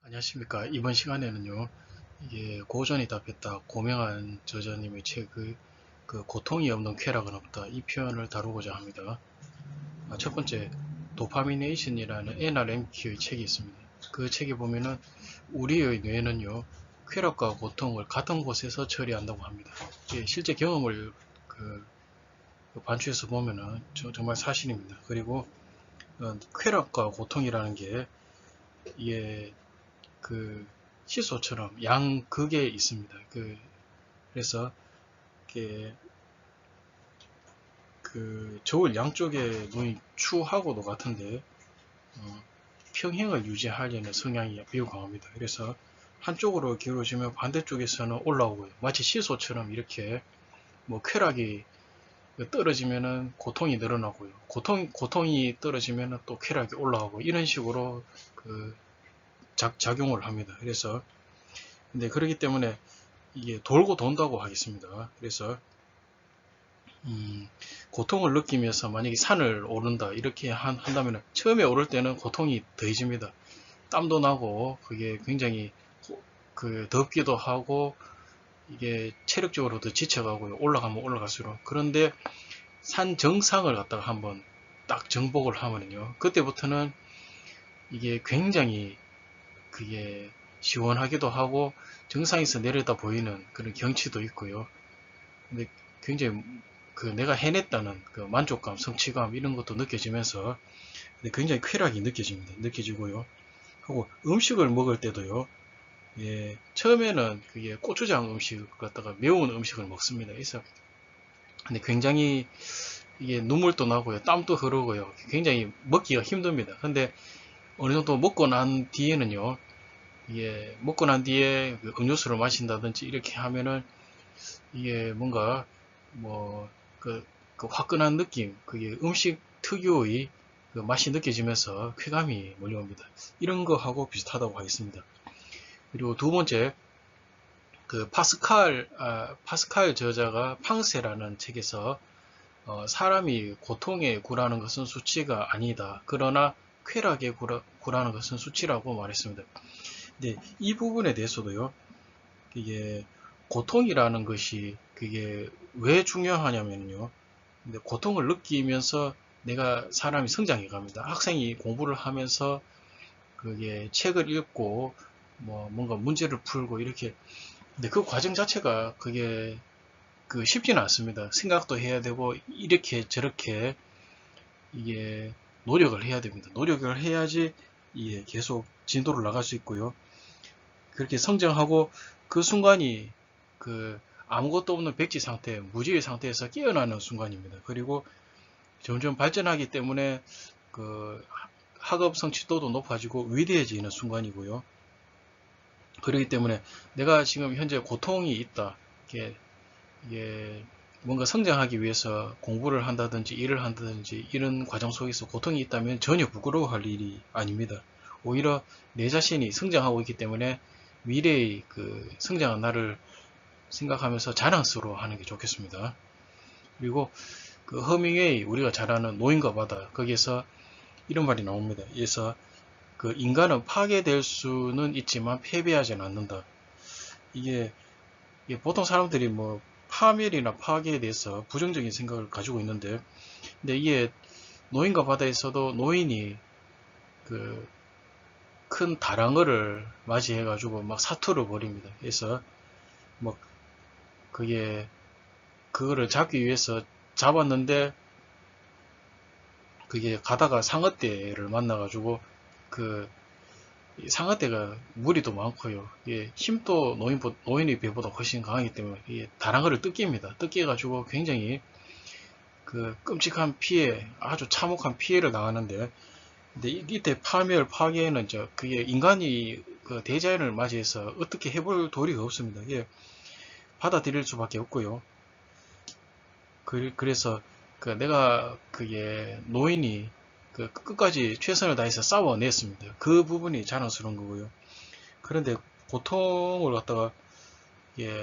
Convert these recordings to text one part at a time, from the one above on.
안녕하십니까. 이번 시간에는요, 이게 고전이다 뺐다 고명한 저자님의 책의 그 고통이 없는 쾌락은 없다, 이 표현을 다루고자 합니다. 첫 번째, 도파미네이션이라는 애나 렘키의 책이 있습니다. 그 책에 보면은 우리의 뇌는요, 쾌락과 고통을 같은 곳에서 처리한다고 합니다. 실제 경험을 반추해서 보면은 정말 사실입니다. 그리고 쾌락과 고통이라는 게 이게 그 시소처럼 양극에 있습니다. 그래서 이렇게 그 저울 양쪽의 눈이 추하고도 같은데 평행을 유지하려는 성향이 매우 강합니다. 그래서 한쪽으로 기울어지면 반대쪽에서는 올라오고요. 마치 시소처럼 이렇게 뭐 쾌락이 떨어지면은 고통이 늘어나고요. 고통이 떨어지면은 또 쾌락이 올라가고 이런 식으로 그 작용을 합니다. 그래서 근데 그렇기 때문에 이게 돌고 돈다고 하겠습니다. 그래서 고통을 느끼면서 만약에 산을 오른다 이렇게 한다면 처음에 오를 때는 고통이 더해집니다. 땀도 나고 그게 굉장히 덥기도 하고 이게 체력적으로도 지쳐가고요. 올라가면 올라갈수록. 그런데 산 정상을 갖다가 한번 딱 정복을 하면요. 그때부터는 이게 굉장히 그게 시원하기도 하고 정상에서 내려다 보이는 그런 경치도 있고요. 근데 굉장히 내가 해냈다는 그 만족감, 성취감 이런 것도 느껴지면서 굉장히 쾌락이 느껴지고요. 하고 음식을 먹을 때도요. 예, 처음에는 그게 고추장 음식 갖다가 매운 음식을 먹습니다. 그래서 근데 굉장히 이게 눈물도 나고요, 땀도 흐르고요. 굉장히 먹기가 힘듭니다. 근데 어느 정도 먹고 난 뒤에는요. 이게 먹고 난 뒤에 음료수를 마신다든지 이렇게 하면은 이게 뭔가 뭐 그 화끈한 느낌, 그게 음식 특유의 그 맛이 느껴지면서 쾌감이 몰려옵니다. 이런 거하고 비슷하다고 하겠습니다. 그리고 두 번째, 파스칼 저자가 팡세라는 책에서 사람이 고통에 굴하는 것은 수치가 아니다. 그러나 쾌락에 굴하는 것은 수치라고 말했습니다. 근데 이 부분에 대해서도요, 이게 고통이라는 것이 그게 왜 중요하냐면요. 근데 고통을 느끼면서 내가 사람이 성장해 갑니다. 학생이 공부를 하면서 그게 책을 읽고 뭐 뭔가 문제를 풀고 이렇게 근데 그 과정 자체가 그게 쉽지는 않습니다. 생각도 해야 되고 이렇게 저렇게 이게 노력을 해야 됩니다. 노력을 해야지 이게 계속 진도를 나갈 수 있고요. 그렇게 성장하고 그 순간이 아무것도 없는 백지 상태, 무지의 상태에서 깨어나는 순간입니다. 그리고 점점 발전하기 때문에 그 학업 성취도도 높아지고 위대해지는 순간이고요. 그렇기 때문에 내가 지금 현재 고통이 있다. 이게 뭔가 성장하기 위해서 공부를 한다든지 일을 한다든지 이런 과정 속에서 고통이 있다면 전혀 부끄러워할 일이 아닙니다. 오히려 내 자신이 성장하고 있기 때문에 미래의 성장한 나를 생각하면서 자랑스러워하는 게 좋겠습니다. 그리고 허밍웨이 우리가 잘 아는 노인과 바다 거기에서 이런 말이 나옵니다. 그래서 인간은 파괴될 수는 있지만 패배하지는 않는다. 이게 보통 사람들이 뭐 파멸이나 파괴에 대해서 부정적인 생각을 가지고 있는데 근데 이게 노인과 바다에서도 노인이 큰 다랑어를 맞이해 가지고 막 사투를 벌입니다. 그래서 뭐 그게 그거를 잡기 위해서 잡았는데 그게 가다가 상어떼를 만나가지고 그 상어떼가 무리도 많고요. 예, 힘도 노인의 배보다 훨씬 강하기 때문에 다랑어를 뜯깁니다. 뜯겨가지고 굉장히 끔찍한 피해, 아주 참혹한 피해를 당하는데, 근데 이때 파괴는 그게 인간이 대자연을 맞이해서 어떻게 해볼 도리가 없습니다. 이게 받아들일 수밖에 없고요. 그래서 내가 그게 노인이 끝까지 최선을 다해서 싸워냈습니다. 그 부분이 자랑스러운 거고요. 그런데 고통을 갖다가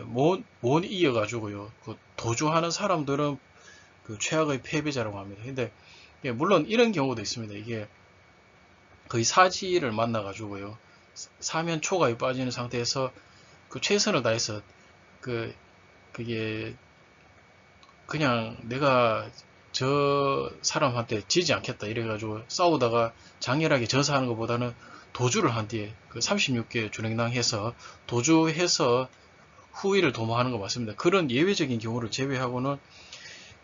못 이겨가지고요. 도주하는 사람들은 최악의 패배자라고 합니다. 근데 물론 이런 경우도 있습니다. 이게 거의 사지를 만나가지고요. 사면 초과에 빠지는 상태에서 그 최선을 다해서 그게 그냥 내가 저 사람한테 지지 않겠다 이래가지고 싸우다가 장렬하게 전사하는 것보다는 도주를 한 뒤에 그 36개 준행당해서 도주해서 후위를 도모하는 거 맞습니다. 그런 예외적인 경우를 제외하고는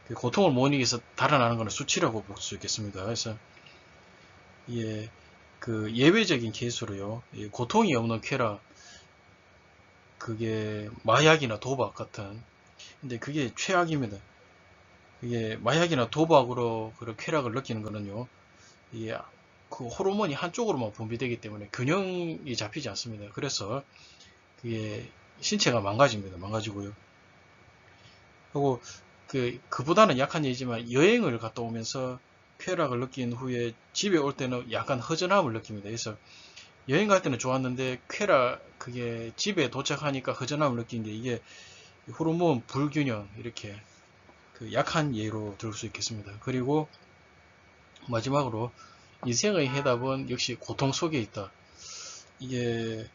그 고통을 못 이겨서 달아나는 것은 수치라고 볼 수 있겠습니다. 그래서 예, 그 예외적인 케이스로요, 고통이 없는 쾌락, 그게 마약이나 도박 같은, 근데 그게 최악입니다. 이게 마약이나 도박으로 그런 쾌락을 느끼는 거는요, 이게 그 호르몬이 한쪽으로만 분비되기 때문에 균형이 잡히지 않습니다. 그래서 그게 신체가 망가집니다. 망가지고요. 그리고 그보다는 약한 얘기지만 여행을 갔다 오면서 쾌락을 느낀 후에 집에 올 때는 약간 허전함을 느낍니다. 그래서 여행 갈 때는 좋았는데 그게 집에 도착하니까 허전함을 느낀 게 이게 호르몬 불균형 이렇게 그 약한 예로 들을 수 있겠습니다. 그리고 마지막으로 인생의 해답은 역시 고통 속에 있다. 이게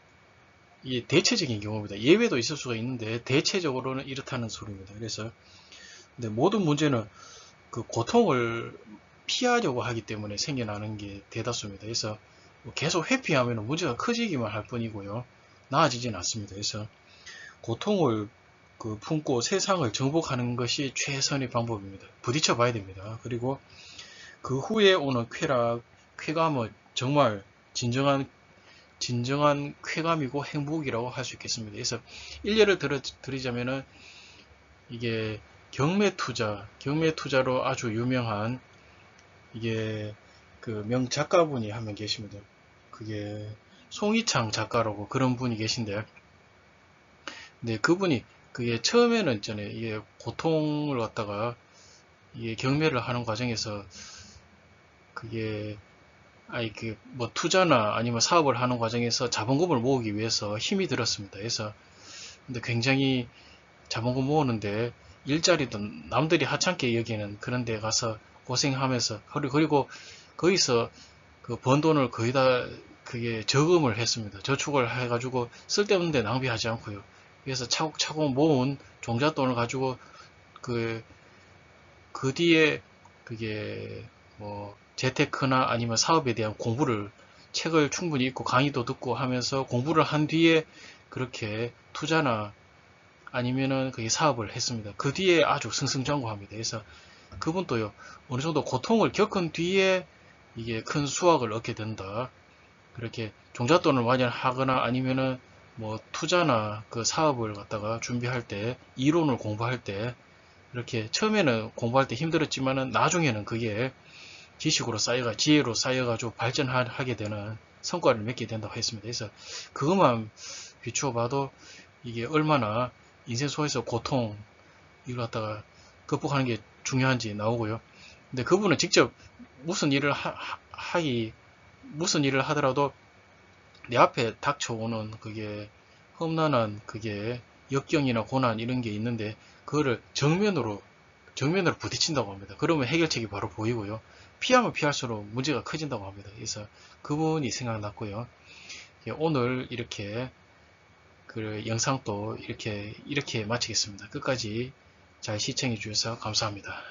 대체적인 경우입니다. 예외도 있을 수가 있는데 대체적으로는 이렇다는 소리입니다. 그래서 근데 모든 문제는 그 고통을 피하려고 하기 때문에 생겨나는 게 대다수입니다. 그래서 계속 회피하면 문제가 커지기만 할 뿐이고요. 나아지지는 않습니다. 그래서 고통을 품고 세상을 정복하는 것이 최선의 방법입니다. 부딪혀 봐야 됩니다. 그리고 그 후에 오는 쾌감은 정말 진정한 쾌감이고 행복이라고 할 수 있겠습니다. 그래서 일례를 드리자면은 이게 경매투자로 아주 유명한 이게 그 명작가분이 한 명 계십니다. 그게 송이창 작가라고 그런 분이 계신데, 근데 그분이 그게 처음에는 있잖아요. 이게 고통을 갖다가 이게 경매를 하는 과정에서 그게 뭐 투자나 아니면 사업을 하는 과정에서 자본금을 모으기 위해서 힘이 들었습니다. 그래서 근데 굉장히 자본금 모으는데 일자리도 남들이 하찮게 여기는 그런 데 가서 고생하면서 그리고 거기서 그 번 돈을 거의 다 그게 저금을 했습니다. 저축을 해가지고 쓸데없는 데 낭비하지 않고요. 그래서 차곡차곡 모은 종잣돈을 가지고 그 뒤에 그게 뭐 재테크나 아니면 사업에 대한 책을 충분히 읽고 강의도 듣고 하면서 공부를 한 뒤에 그렇게 투자나 아니면은 그게 사업을 했습니다. 그 뒤에 아주 승승장구합니다. 그래서 그분도요, 어느 정도 고통을 겪은 뒤에 이게 큰 수확을 얻게 된다. 그렇게 종잣돈을 마련하거나 아니면은 뭐 투자나 그 사업을 갖다가 준비할 때 이론을 공부할 때 이렇게 처음에는 공부할 때 힘들었지만은 나중에는 그게 지식으로 지혜로 쌓여가지고 발전하게 되는 성과를 맺게 된다고 했습니다. 그래서 그것만 비추어 봐도 이게 얼마나 인생 속에서 고통 이걸 갖다가 극복하는 게 중요한지 나오고요. 근데 그분은 직접 무슨 일을 무슨 일을 하더라도 내 앞에 닥쳐오는 그게 험난한 그게 역경이나 고난 이런 게 있는데 그거를 정면으로 부딪힌다고 합니다. 그러면 해결책이 바로 보이고요. 피하면 피할수록 문제가 커진다고 합니다. 그래서 그분이 생각났고요. 오늘 이렇게 그 영상도 이렇게 마치겠습니다. 끝까지 잘 시청해 주셔서 감사합니다.